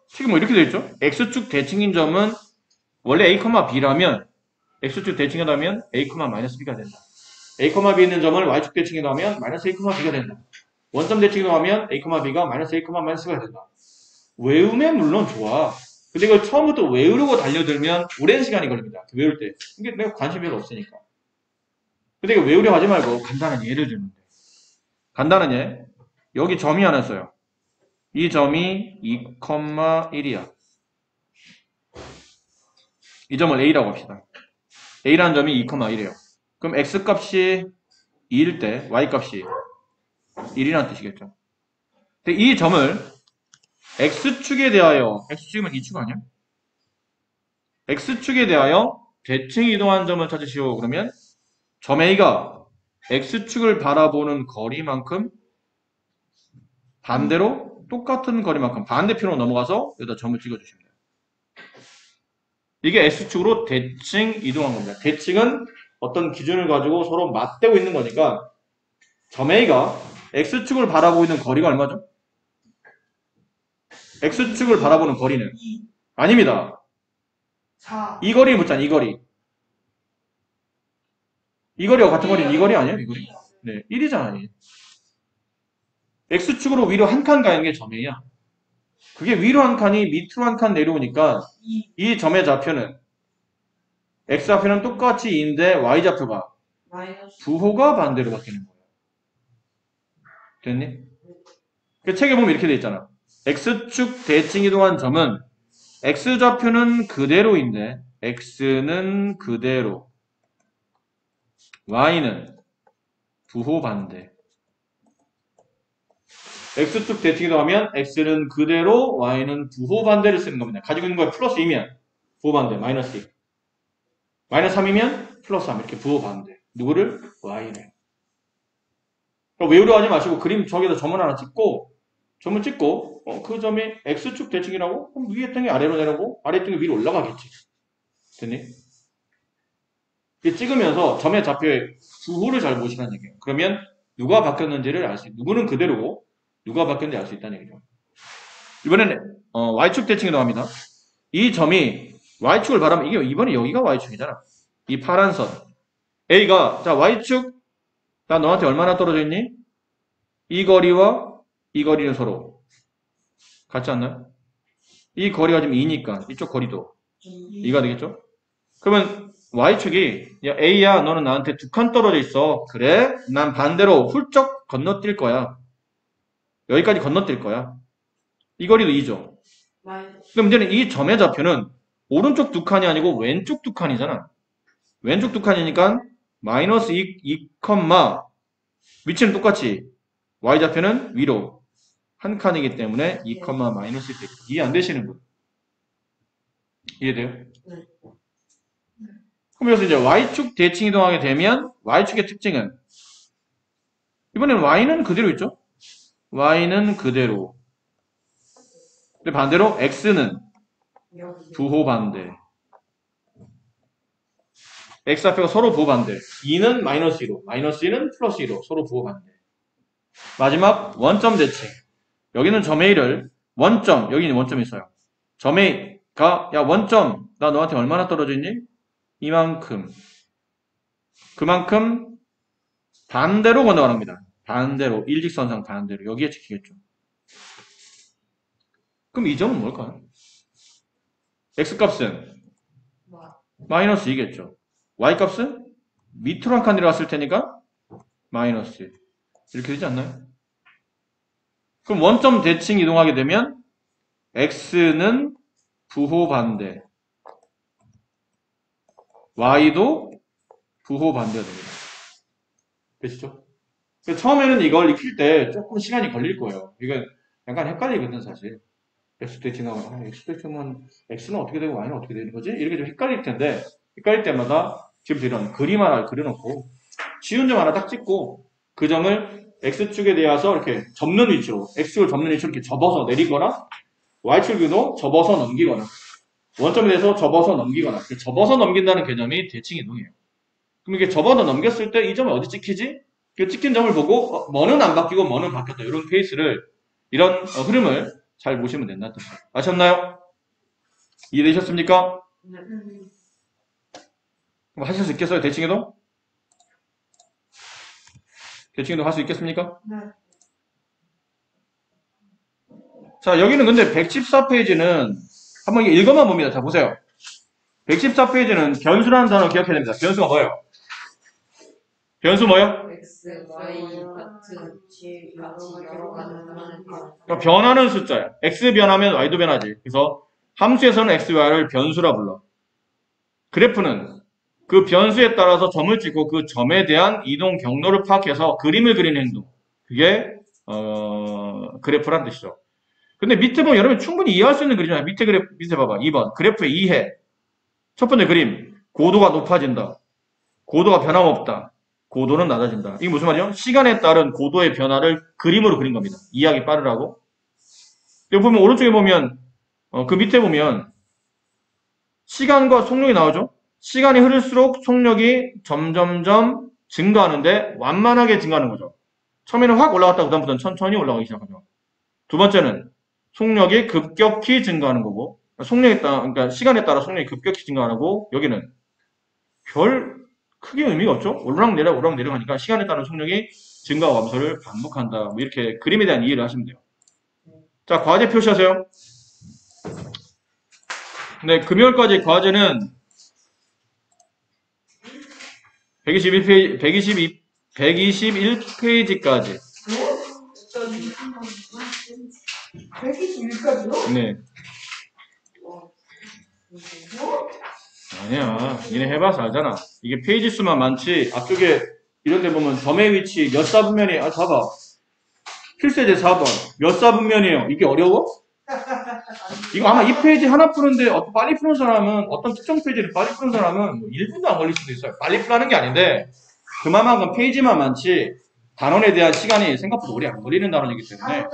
지금 뭐 이렇게 되어 있죠? X축 대칭인 점은 원래 A, B라면 X축 대칭이라면 A, -B가 된다. A, B 있는 점을 Y축 대칭이라 하면 마이너스 A, B가 된다. 원점 대칭이라 하면 A, B가 마이너스 A, B가 된다. 외우면 물론 좋아. 근데 이걸 처음부터 외우려고 달려들면 오랜 시간이 걸립니다. 외울 때. 이게 내가 관심이 별로 없으니까. 근데 이거 외우려 하지 말고 간단한 예를 들면 돼. 간단한 예. 여기 점이 하나 있어요. 이 점이 2,1이야. 이 점을 A라고 합시다. A라는 점이 2,1이에요. 그럼 X값이 2일 때 Y값이 1이라는 뜻이겠죠. 근데 이 점을 X축에 대하여, X축이면 2축 아니야? X축에 대하여 대칭 이동한 점을 찾으시오. 그러면 점 A가 X축을 바라보는 거리만큼 반대로 똑같은 거리만큼 반대편으로 넘어가서 여기다 점을 찍어주시면 돼요. 이게 X축으로 대칭 이동한 겁니다. 대칭은 어떤 기준을 가지고 서로 맞대고 있는 거니까 점 A가 X축을 바라보고 있는 거리가 얼마죠? X축을 바라보는 거리는 2, 아닙니다. 4. 이 거리 묻잖아. 이 거리. 이 거리와 같은 거리는 이 거리 아니에요? 이 거리. 네, 1이잖아. X축으로 위로 한 칸 가는 게 점 A야. 그게 위로 한 칸이 밑으로 한 칸 내려오니까 2. 이 점의 좌표는 X좌표는 똑같이 2인데 Y좌표가 마이너스 부호가 반대로 바뀌는 거예요. 됐니? 그 책에 보면 이렇게 돼 있잖아. X축 대칭 이동한 점은 X좌표는 그대로인데 X는 그대로 Y는 부호 반대. X축 대칭 이동하면 X는 그대로 Y는 부호 반대를 쓰는 겁니다. 가지고 있는 거에 플러스 2면 부호 반대 마이너스 2. 마이너스 3이면 플러스 3 이렇게 부호 반대. 누구를? Y네. 외우려 하지 마시고 그림 저기다 점을 하나 찍고 점을 찍고 그 점이 X축 대칭이라고? 그럼 위에 등이 아래로 내려고 아래 등이 위로 올라가겠지. 됐니? 이게 찍으면서 점의 좌표의 부호를 잘 보시라는 얘기예요. 그러면 누가 바뀌었는지를 알 수 있고 누구는 그대로고 누가 바뀌었는지 알 수 있다는 얘기죠. 이번에는 Y축 대칭이 나옵니다. 이 점이 Y축을 바라면 이게 이번에 여기가 Y축이잖아. 이 파란 선 A가 자 Y축 나 너한테 얼마나 떨어져 있니? 이 거리와 이 거리는 서로 같지 않나요? 이 거리가 지금 2니까 이쪽 거리도 2가 되겠죠? 그러면 Y축이 야 A야 너는 나한테 2칸 떨어져 있어. 그래? 난 반대로 훌쩍 건너뛸 거야. 여기까지 건너뛸 거야. 이 거리도 2죠. 마이너스 그럼 문제는 이 점의 좌표는 오른쪽 2칸이 아니고 왼쪽 2칸이잖아. 왼쪽 2칸이니까 마이너스 2, 위치는 똑같이 Y좌표는 위로 한 칸이기 때문에 2, 마이너스 1. 이해 안 되시는 분? 이해돼요? 네. 그럼 여기서 이제 Y축 대칭 이동하게 되면 Y축의 특징은 이번에는 Y는 그대로 있죠? Y는 그대로. 근데 반대로 X는 여기 부호 반대. X좌표가 서로 부호 반대. 2는 마이너스 2로, 마이너스 2는 플러스 2로 서로 부호 반대. 마지막 원점 대칭. 여기는 점 A를 원점, 여기는 원점이 있어요. 점 A가 야 원점 나 너한테 얼마나 떨어져 있니? 이만큼. 그만큼 반대로 건너가는 겁니다. 반대로 일직선상 반대로 여기에 찍히겠죠. 그럼 이 점은 뭘까요? X값은 마이너스 2겠죠. Y값은 밑으로 한 칸 내려왔을 테니까 마이너스 1. 이렇게 되지 않나요? 그럼 원점 대칭 이동하게 되면 X는 부호 반대, Y도 부호 반대가 됩니다. 되시죠? 처음에는 이걸 익힐 때 조금 시간이 걸릴 거예요. 이거 약간 헷갈리거든 사실. X 대칭하고 X 대칭은 X는 어떻게 되고 Y는 어떻게 되는 거지? 이렇게 좀 헷갈릴 텐데 헷갈릴 때마다 지금 이런 그림 하나 그려놓고 쉬운 점 하나 딱 찍고 그 점을 X축에 대해서 이렇게 접는 위치로 X축을 접는 위치로 이렇게 접어서 내리거나 Y축에도 접어서 넘기거나 원점에 대해서 접어서 넘기거나 접어서 넘긴다는 개념이 대칭 이동이에요. 그럼 이게 접어서 넘겼을 때 이 점이 어디 찍히지? 그 찍힌 점을 보고 뭐는 안 바뀌고 뭐는 바뀌었다 이런 케이스를 이런 흐름을 잘 보시면 된다는 뜻이에요. 아셨나요? 이해되셨습니까? 그럼 하실 수 있겠어요? 대칭 이동? 대칭 이동 할 수 있겠습니까? 네. 자, 여기는 근데 114페이지는 한번 읽어만 봅니다. 자, 보세요. 114페이지는 변수라는 단어 기억해야 됩니다. 변수가 뭐예요? 변수 뭐예요? x, y 같은 같이 여러 가지 변화를 그러니까 변하는 숫자야. x 변하면 y도 변하지. 그래서 함수에서는 x, y를 변수라 불러. 그래프는 그 변수에 따라서 점을 찍고 그 점에 대한 이동 경로를 파악해서 그림을 그리는 행동. 그게 그래프란 뜻이죠. 근데 밑에 보면 여러분 충분히 이해할 수 있는 그림이잖아요. 밑에 봐봐. 2번. 그래프의 이해. 첫 번째 그림. 고도가 높아진다. 고도가 변함없다. 고도는 낮아진다. 이게 무슨 말이죠? 시간에 따른 고도의 변화를 그림으로 그린 겁니다. 이해하기 빠르라고. 여기 보면 오른쪽에 보면 그 밑에 보면 시간과 속력이 나오죠. 시간이 흐를수록 속력이 점점점 증가하는데 완만하게 증가하는 거죠. 처음에는 확 올라갔다가 그다음부터는 천천히 올라가기 시작하죠. 두 번째는 속력이 급격히 증가하는 거고, 그러니까 시간에 따라 속력이 급격히 증가하는 거고, 여기는 별 크게 의미가 없죠. 오르락 내려가니까 시간에 따른 속력이 증가와 감소를 반복한다. 뭐 이렇게 그림에 대한 이해를 하시면 돼요. 자, 과제 표시하세요. 네, 금요일까지 과제는 121페이지까지. 121까지요? 네. 아니야. 니네 해봐서 알잖아. 이게 페이지 수만 많지. 앞쪽에 이런 데 보면 점의 위치 몇 사분면이, 봐봐. 필세제 4번. 몇 사분면이에요? 이게 어려워? 이거 아마 이 페이지 하나 푸는데 빨리 푸는 사람은, 어떤 특정 페이지를 빨리 푸는 사람은 뭐 1분도 안 걸릴 수도 있어요. 빨리 푸라는 게 아닌데, 그만큼 페이지만 많지, 단원에 대한 시간이 생각보다 오래 안 걸리는 단원이기 때문에.